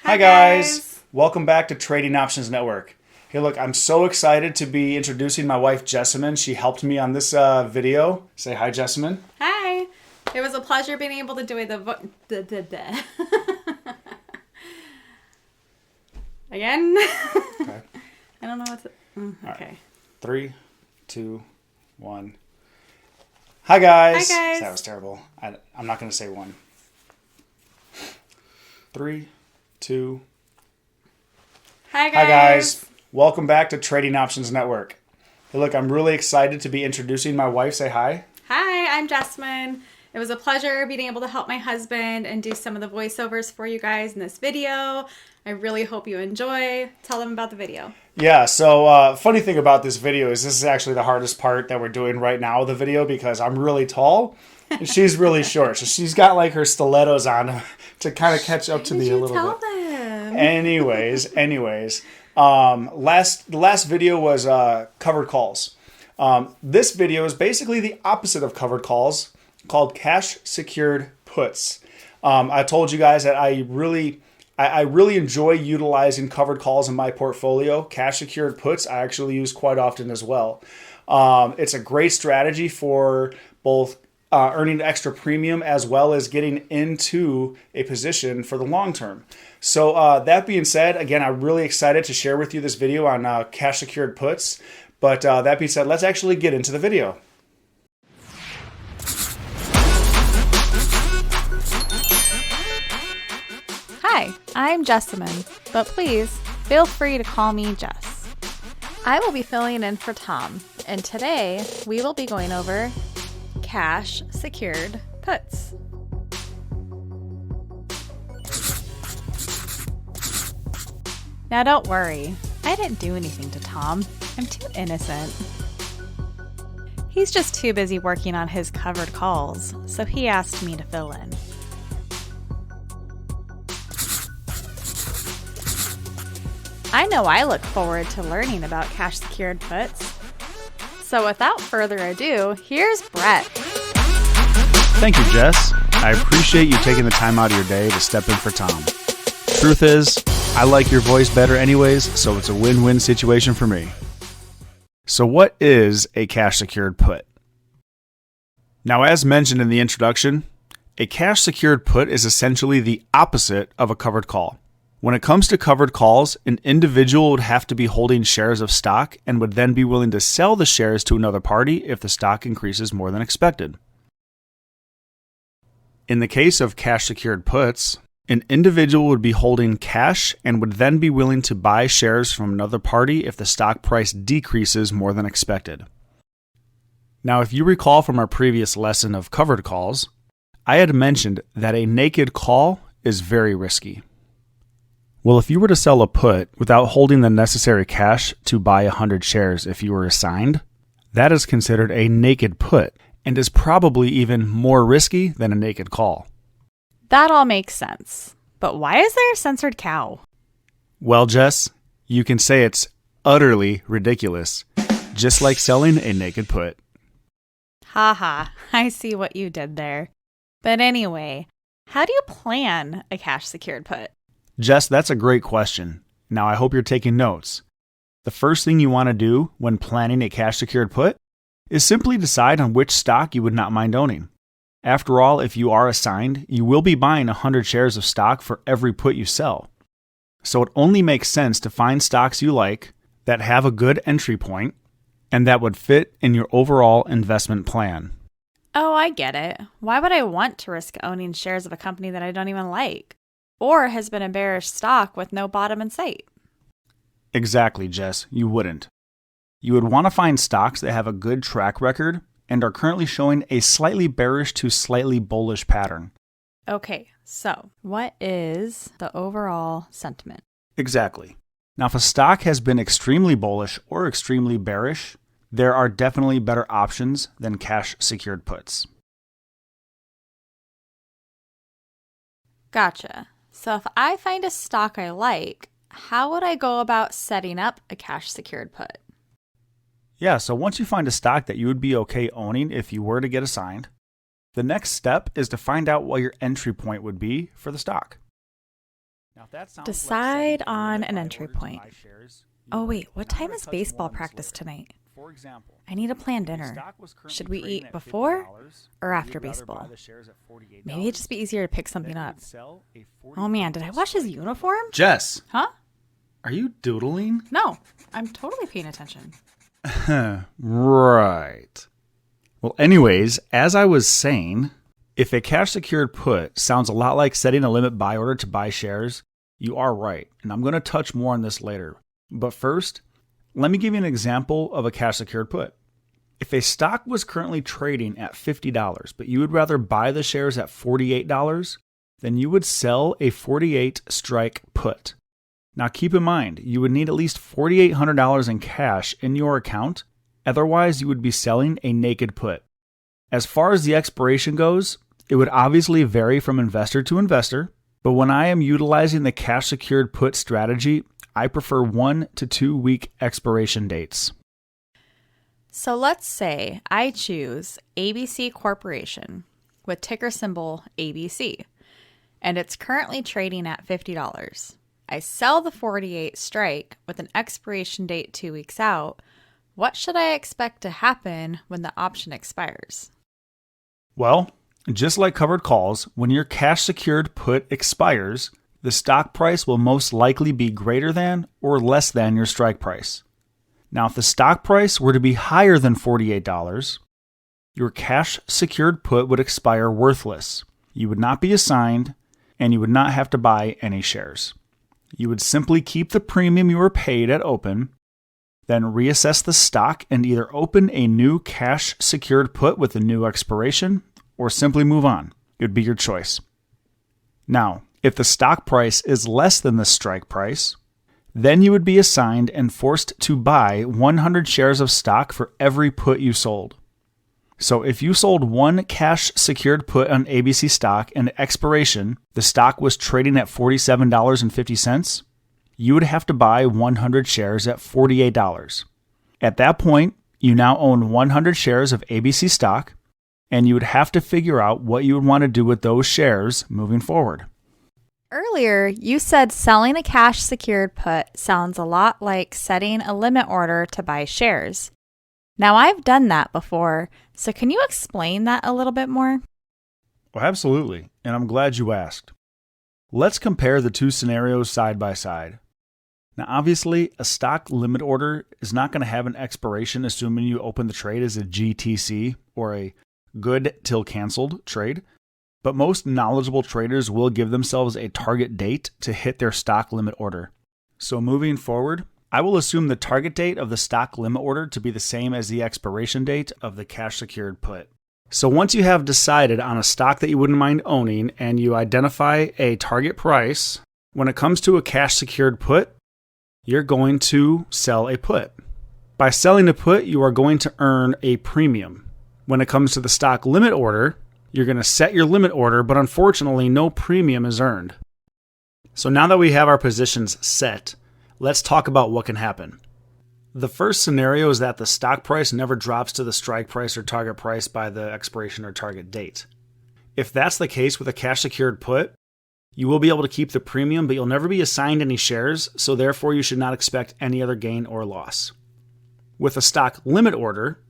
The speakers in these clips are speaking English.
Hi guys! Welcome back to Trading Options Network. Hey look, I'm so excited to be introducing my wife Jessamine. She helped me on this video. Say hi, Jessamine. Hi! It was a pleasure being able to do it Again? Okay. I don't know what to... okay. Right. 3, 2, 1. Hi guys! Hi guys! That was terrible. I'm not going to say 1. 3, 2. Hi guys! Hi guys! Welcome back to Trading Options Network. Hey look, I'm really excited to be introducing my wife. Say hi. Hi, I'm Jessamine. It was a pleasure being able to help my husband and do some of the voiceovers for you guys in this video. I really hope you enjoy. Tell them about the video. Yeah, so funny thing about this video is this is actually the hardest part that we're doing right now of the video because I'm really tall and she's really short. So she's got like her stilettos on to kind of catch up to me a little bit. Them? Anyways, the last video was covered calls. This video is basically the opposite of covered calls, called cash secured puts. I told you guys that I really enjoy utilizing covered calls in my portfolio. Cash secured puts I actually use quite often as well. It's a great strategy for both earning extra premium as well as getting into a position for the long term. So that being said, again, I'm really excited to share with you this video on cash secured puts. But that being said, let's actually get into the video. Hi, I'm Jessamine, but please feel free to call me Jess. I will be filling in for Tom, and today we will be going over cash secured puts. Now don't worry, I didn't do anything to Tom. I'm too innocent. He's just too busy working on his covered calls, so he asked me to fill in. I know I look forward to learning about cash secured puts. So without further ado, here's Brett. Thank you, Jess. I appreciate you taking the time out of your day to step in for Tom. Truth is, I like your voice better anyways, so it's a win-win situation for me. So what is a cash secured put? Now, as mentioned in the introduction, a cash secured put is essentially the opposite of a covered call. When it comes to covered calls, an individual would have to be holding shares of stock and would then be willing to sell the shares to another party if the stock increases more than expected. In the case of cash secured puts, an individual would be holding cash and would then be willing to buy shares from another party if the stock price decreases more than expected. Now, if you recall from our previous lesson of covered calls, I had mentioned that a naked call is very risky. Well, if you were to sell a put without holding the necessary cash to buy 100 shares if you were assigned, that is considered a naked put and is probably even more risky than a naked call. That all makes sense. But why is there a censored cow? Well, Jess, you can say it's utterly ridiculous, just like selling a naked put. Haha, I see what you did there. But anyway, how do you plan a cash secured put? Jess, that's a great question. Now, I hope you're taking notes. The first thing you want to do when planning a cash secured put is simply decide on which stock you would not mind owning. After all, if you are assigned, you will be buying 100 shares of stock for every put you sell. So it only makes sense to find stocks you like that have a good entry point and that would fit in your overall investment plan. Oh, I get it. Why would I want to risk owning shares of a company that I don't even like? Or has been a bearish stock with no bottom in sight? Exactly, Jess. You wouldn't. You would want to find stocks that have a good track record and are currently showing a slightly bearish to slightly bullish pattern. Okay, so what is the overall sentiment? Exactly. Now, if a stock has been extremely bullish or extremely bearish, there are definitely better options than cash secured puts. Gotcha. So if I find a stock I like, how would I go about setting up a cash secured put? Yeah, so once you find a stock that you would be okay owning if you were to get assigned, the next step is to find out what your entry point would be for the stock. Now, if that sounds Decide like on setting a an limit entry buy order to point. buy shares, Oh wait, what now I'm time gonna is touch baseball more on this practice later. tonight? For example, I need to plan if the dinner. stock was currently Should we trading eat at before $50 or and after you'd rather baseball? buy the shares at $48, Maybe it'd just be easier to pick then something you up. would sell a Oh man, did I wash his 48 uniform? Jess, Huh? are you doodling? No, I'm totally paying attention. Right. Well, anyways, as I was saying, if a cash secured put sounds a lot like setting a limit buy order to buy shares, you are right. And I'm going to touch more on this later. But first, let me give you an example of a cash secured put. If a stock was currently trading at $50, but you would rather buy the shares at $48, then you would sell a 48 strike put. Now keep in mind, you would need at least $4,800 in cash in your account. Otherwise, you would be selling a naked put. As far as the expiration goes, it would obviously vary from investor to investor, but when I am utilizing the cash secured put strategy, I prefer 1 to 2 week expiration dates. So let's say I choose ABC Corporation with ticker symbol ABC, and it's currently trading at $50. I sell the 48 strike with an expiration date 2 weeks out. What should I expect to happen when the option expires? Well, just like covered calls, when your cash secured put expires, the stock price will most likely be greater than or less than your strike price. Now, if the stock price were to be higher than $48, your cash secured put would expire worthless. You would not be assigned, and you would not have to buy any shares. You would simply keep the premium you were paid at open, then reassess the stock and either open a new cash secured put with a new expiration or simply move on. It would be your choice. Now, if the stock price is less than the strike price, then you would be assigned and forced to buy 100 shares of stock for every put you sold. So if you sold one cash secured put on ABC stock and at expiration, the stock was trading at $47.50, you would have to buy 100 shares at $48. At that point, you now own 100 shares of ABC stock, and you would have to figure out what you would want to do with those shares moving forward. Earlier, you said selling a cash secured put sounds a lot like setting a limit order to buy shares. Now, I've done that before, so can you explain that a little bit more? Well, absolutely, and I'm glad you asked. Let's compare the two scenarios side by side. Now, obviously, a stock limit order is not going to have an expiration assuming you open the trade as a GTC or a good till canceled trade, but most knowledgeable traders will give themselves a target date to hit their stock limit order. So moving forward, I will assume the target date of the stock limit order to be the same as the expiration date of the cash secured put. So once you have decided on a stock that you wouldn't mind owning and you identify a target price, when it comes to a cash secured put, you're going to sell a put. By selling a put, you are going to earn a premium. When it comes to the stock limit order, you're going to set your limit order, but unfortunately, no premium is earned. So now that we have our positions set, let's talk about what can happen. The first scenario is that the stock price never drops to the strike price or target price by the expiration or target date. If that's the case with a cash secured put, you will be able to keep the premium, but you'll never be assigned any shares, so therefore you should not expect any other gain or loss. With a stock limit order,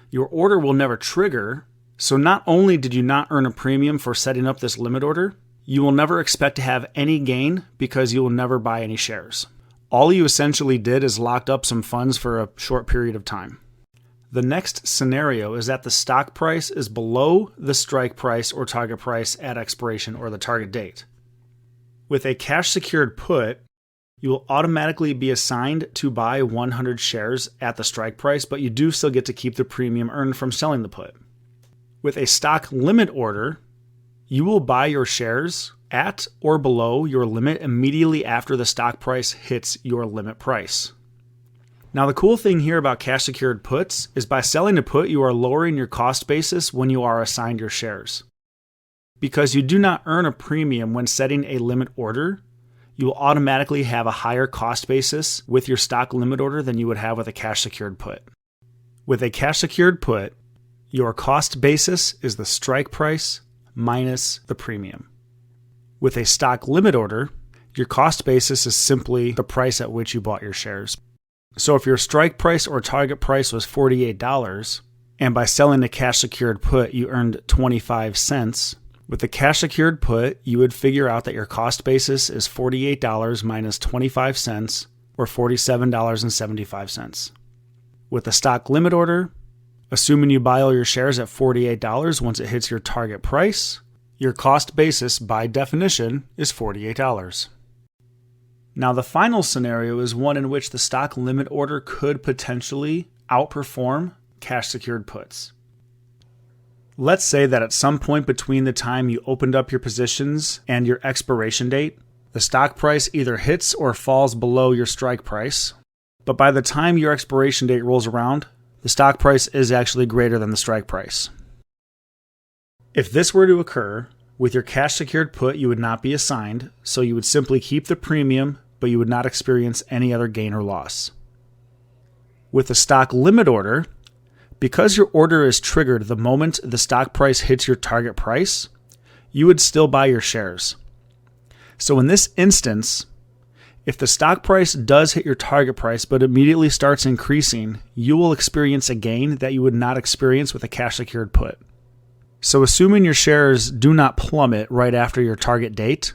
your order will never trigger, so not only did you not earn a premium for setting up this limit order, you will never expect to have any gain because you will never buy any shares. All you essentially did is locked up some funds for a short period of time. The next scenario is that the stock price is below the strike price or target price at expiration or the target date. With a cash secured put, you will automatically be assigned to buy 100 shares at the strike price, but you do still get to keep the premium earned from selling the put. With a stock limit order, you will buy your shares at or below your limit immediately after the stock price hits your limit price. Now, the cool thing here about cash secured puts is by selling a put, you are lowering your cost basis when you are assigned your shares. Because you do not earn a premium when setting a limit order, you will automatically have a higher cost basis with your stock limit order than you would have with a cash secured put. With a cash secured put, your cost basis is the strike price minus the premium. With a stock limit order, your cost basis is simply the price at which you bought your shares. So if your strike price or target price was $48, and by selling the cash secured put, you earned 25 cents, with the cash secured put, you would figure out that your cost basis is $48 minus 25 cents, or $47.75. With the stock limit order, assuming you buy all your shares at $48 once it hits your target price, your cost basis by definition is $48. Now the final scenario is one in which the stock limit order could potentially outperform cash secured puts. Let's say that at some point between the time you opened up your positions and your expiration date, the stock price either hits or falls below your strike price, but by the time your expiration date rolls around, the stock price is actually greater than the strike price. If this were to occur, with your cash secured put, you would not be assigned, so you would simply keep the premium, but you would not experience any other gain or loss. With the stock limit order, because your order is triggered the moment the stock price hits your target price, you would still buy your shares. So in this instance, if the stock price does hit your target price but immediately starts increasing, you will experience a gain that you would not experience with a cash secured put. So assuming your shares do not plummet right after your target date,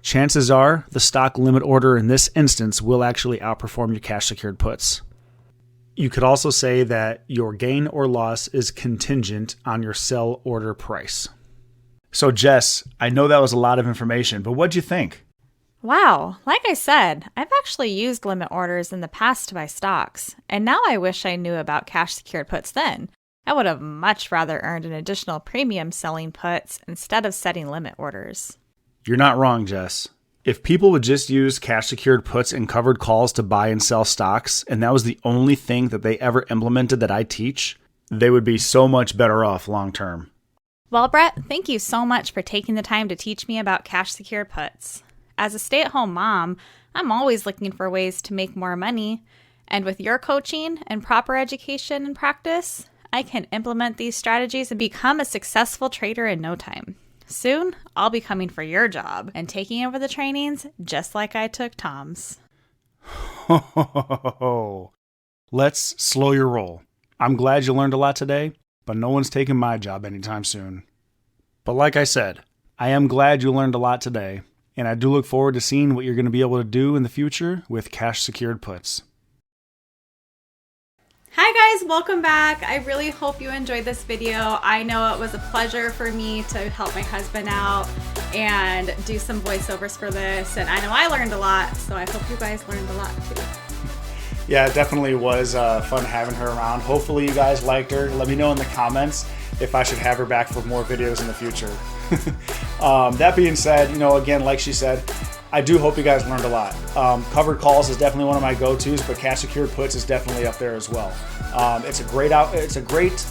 chances are the stock limit order in this instance will actually outperform your cash secured puts. You could also say that your gain or loss is contingent on your sell order price. So Jess, I know that was a lot of information, but what'd you think? Wow, like I said, I've actually used limit orders in the past to buy stocks, and now I wish I knew about cash secured puts then. I would have much rather earned an additional premium selling puts instead of setting limit orders. You're not wrong, Jess. If people would just use cash secured puts and covered calls to buy and sell stocks, and that was the only thing that they ever implemented that I teach, they would be so much better off long term. Well, Brett, thank you so much for taking the time to teach me about cash secured puts. As a stay-at-home mom, I'm always looking for ways to make more money, and with your coaching and proper education and practice, I can implement these strategies and become a successful trader in no time. Soon, I'll be coming for your job and taking over the trainings just like I took Tom's. Let's slow your roll. I'm glad you learned a lot today, but no one's taking my job anytime soon. But like I said, I am glad you learned a lot today, and I do look forward to seeing what you're going to be able to do in the future with cash secured puts. Hi guys, welcome back. I really hope you enjoyed this video. I know it was a pleasure for me to help my husband out and do some voiceovers for this, and I know I learned a lot, so I hope you guys learned a lot too. Yeah, it definitely was fun having her around. Hopefully you guys liked her. Let me know in the comments if I should have her back for more videos in the future. That being said, again, like she said, I do hope you guys learned a lot. Covered calls is definitely one of my go-tos, but cash secured puts is definitely up there as well. It's a great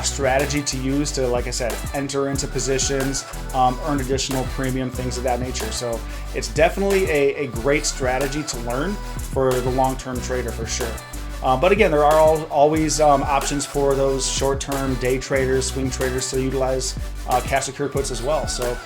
strategy to use to, like I said, enter into positions, earn additional premium, things of that nature. So it's definitely a great strategy to learn for the long-term trader for sure. But again, there are always options for those short-term day traders, swing traders to utilize cash secured puts as well. So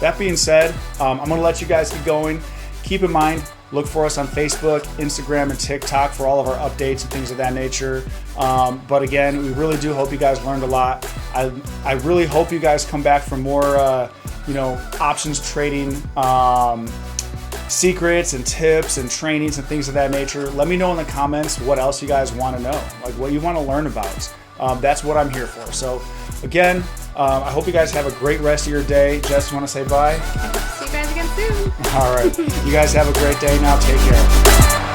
that being said, I'm going to let you guys keep going. Keep in mind, look for us on Facebook, Instagram, and TikTok for all of our updates and things of that nature. But again, we really do hope you guys learned a lot. I really hope you guys come back for more, options trading secrets and tips and trainings and things of that nature. Let me know in the comments what else you guys want to know, like what you want to learn about. That's what I'm here for. So again, I hope you guys have a great rest of your day. Jess, you want to say bye? See you guys again soon. All right. You guys have a great day now. Take care.